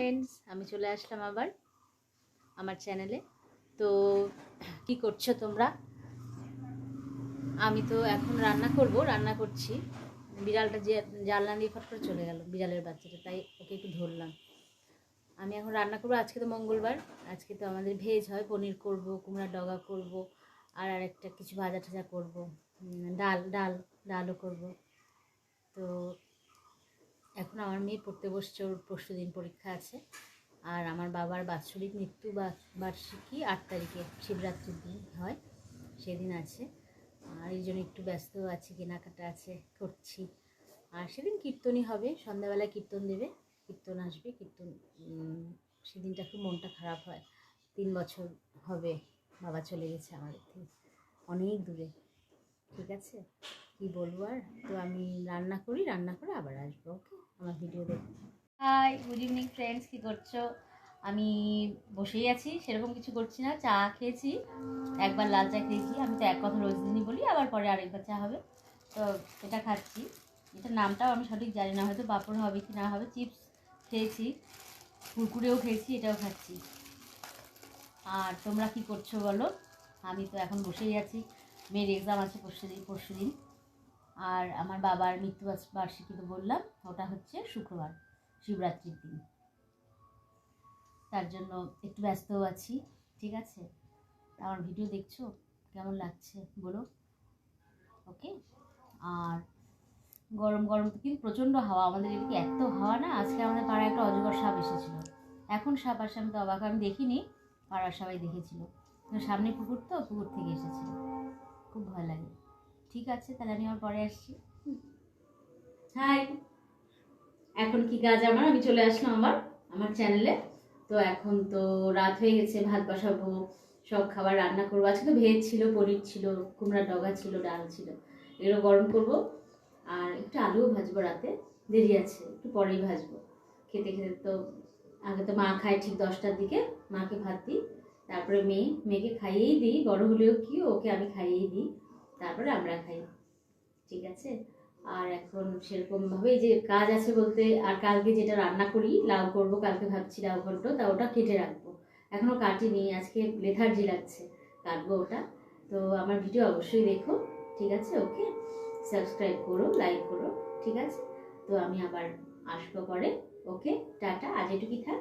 Friends, আমি চলে আসলাম আবার আমার চ্যানেলে। তো কি করছো তোমরা? আমি তো এখন রান্না করছি। বিড়ালটা যে জানলা দিয়ে ফট করে চলে গেল, বিড়ালের বাচ্চাটা, তাই ওকে একটু ধরলাম। আমি এখন রান্না করবো। আজকে তো মঙ্গলবার, আজকে তো আমাদের ভেজ হয়। পনির করব, কুমড়ার ডগা করব, আর আরেকটা কিছু ভাজা টাজা করবো। ডালও করব। তো এখন আমার মেয়ে পড়তে বসছে, ওর পরশু দিন পরীক্ষা আছে। আর আমার বাবার বাৎসরিক মৃত্যু বার্ষিকী 8 তারিখে, শিবরাত্রির দিন হয়, সেদিন আছে। আর এই জন্য একটু ব্যস্ত আছি, কেনাকাটা আছে, করছি। আর সেদিন কীর্তনই হবে, সন্ধ্যাবেলায় কীর্তন দেবে, কীর্তন আসবে, কীর্তন। সেদিনটা খুব মনটা খারাপ হয়। 3 বছর হবে বাবা চলে গেছে আমাদের থেকে, অনেক দূরে। ঠিক আছে, কি বলবো আর। তো আমি রান্না করে আবার আসবো। ওকে, আমার ভিডিও দেখো। হাই, গুড ইভিনিং ফ্রেন্ডস, কী করছো? আমি বসেই আছি, সেরকম কিছু করছি না। চা খেয়েছি, একবার লাল চা খেয়েছি। আমি তো এক কথা রোজ দিনই বলি, আবার পরে আরেকবার চা হবে। তো এটা খাচ্ছি, এটার নামটাও আমি সঠিক জানি না, হয়তো পাঁপড় হবে কি না হবে। চিপস খেয়েছি, কুরকুরেও খেয়েছি, এটাও খাচ্ছি। আর তোমরা কি করছো বলো? আমি তো এখন বসেই আছি, মেয়ের এক্সাম আছে পরশু দিন। আর আমার বাবার মৃত্যু বার্ষিকী তো বললাম, ওটা হচ্ছে শুক্রবার, শিবরাত্রির দিন। তার জন্য একটু ব্যস্তও আছি। ঠিক আছে, আমার ভিডিও দেখছো, কেমন লাগছে বলো। ওকে। আর গরম গরম কিন্তু প্রচণ্ড হাওয়া, আমাদের এদিকে এত হাওয়া না। আজকে আমাদের পাড়ায় একটা অজগর সাপ এসেছিলো। এখন সাপ আসে, আমি তো অবাক, আমি দেখিনি, পাড়ার সবাই দেখেছিল। সামনে পুকুর, তো পুকুর থেকে এসেছিল, খুব ভয় লাগে। ঠিক আছে, তাহলে আমি আবার পরে আসছি। হাই, এখন কি কাজ আমার? আমি চলে আসলাম আমার চ্যানেলে। তো এখন তো রাত হয়ে গেছে, ভাত বসাবো, সব খাবার রান্না করবো। আজকে তো ভেজ ছিল, পনির ছিল, কুমড়ার ডগা ছিল, ডাল ছিল, এগুলো গরম করব। আর একটু আলুও ভাজবো, রাতে দেরি আছে, একটু পরেই ভাজবো। খেতে খেতে তো, আগে তো মা খায় ঠিক 10টার দিকে, মাকে ভাত দিই, তারপরে মেয়েকে খাইয়েই দিই, বড় হলেও কি, ওকে আমি খাইয়েই দিই, তারপরে আমরা খাই। ঠিক আছে। আর এখন সেরকমভাবে এই যে কাজ আছে বলতে, আর কালকে যেটা রান্না করি, লাউ করব, কালকে ভাবছি লাউ ঘন্ট, তা ওটা কেটে রাখবো। এখনও কাটিনি, আজকে লেথার্জি লাগছে, কাটবো ওটা। তো আমার ভিডিও অবশ্যই দেখো। ঠিক আছে, ওকে, সাবস্ক্রাইব করো, লাইক করো। ঠিক আছে, তো আমি আবার আসবো পরে। ওকে, টাটা, আজ এটুকুই থাক।